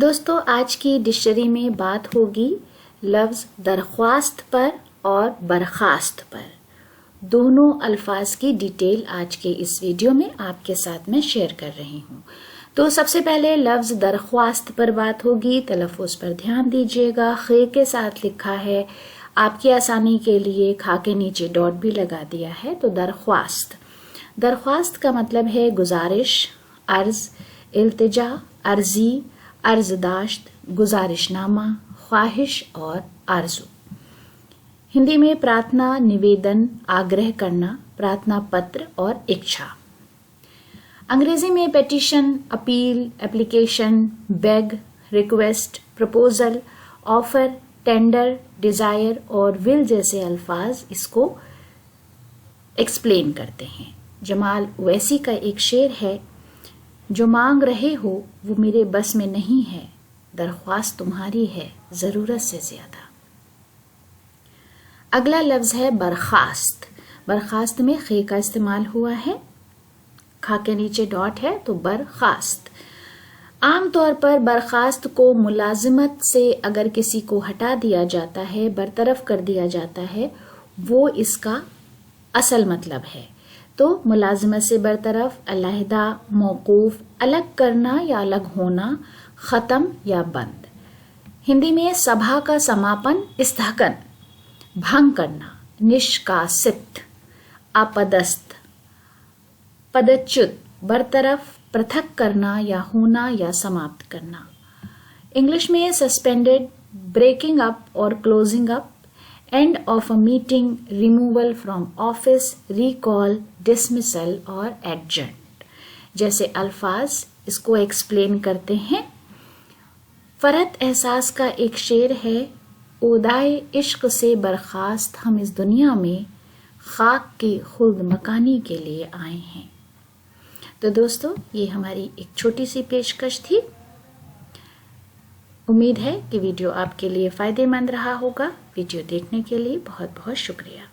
दोस्तों, आज की डिक्शनरी में बात होगी लफ्ज़ दरख्वास्त पर और बर्खास्त पर। दोनों अल्फाज की डिटेल आज के इस वीडियो में आपके साथ में शेयर कर रही हूँ। तो सबसे पहले लफ्ज़ दरख्वास्त पर बात होगी। तलफ़्फ़ुज़ पर ध्यान दीजिएगा। खे के साथ लिखा है, आपकी आसानी के लिए खा के नीचे डॉट भी लगा दिया है। तो दरख्वास्त, दरख्वास्त का मतलब है गुजारिश, अर्ज, इल्तिजा, अर्जी, अर्जदाश्त, गुजारिशनामा, ख्वाहिश और आरज़ू। हिंदी में प्रार्थना, निवेदन, आग्रह करना, प्रार्थना पत्र और इच्छा। अंग्रेजी में petition, appeal, application, beg, request, proposal, offer, tender, desire और विल जैसे अल्फाज इसको एक्सप्लेन करते हैं। जमाल ओवैसी का एक शेर है, जो मांग रहे हो वो मेरे बस में नहीं है, दरख्वास्त तुम्हारी है जरूरत से ज्यादा। अगला लफ्ज है बर्खास्त। बर्खास्त में खे का इस्तेमाल हुआ है, खा के नीचे डॉट है तो बर्खास्त। आमतौर पर बर्खास्त को मुलाजिमत से अगर किसी को हटा दिया जाता है, बरतरफ कर दिया जाता है, वो इसका असल मतलब है। तो मुलाजिमत से बरतरफ, अलहदा, मौकूफ, अलग करना या अलग होना, ख़त्म या बंद। हिंदी में सभा का समापन, स्थगन, भंग करना, निष्कासित, अपदस्थ, पदच्युत, बरतरफ, पृथक करना या होना या समाप्त करना। इंग्लिश में सस्पेंडेड, ब्रेकिंग अप और closing up, end of a meeting, removal from office, recall, dismissal और एडजर्न जैसे अल्फाज इसको एक्सप्लेन करते हैं। फरहत एहसास का एक शेर है, ओदाए इश्क से बर्खास्त हम इस दुनिया में, खाक की खुल्द मकानी के लिए आए हैं। तो दोस्तों, ये हमारी एक छोटी सी पेशकश थी। उम्मीद है कि वीडियो आपके लिए फ़ायदेमंद रहा होगा। वीडियो देखने के लिए बहुत बहुत शुक्रिया।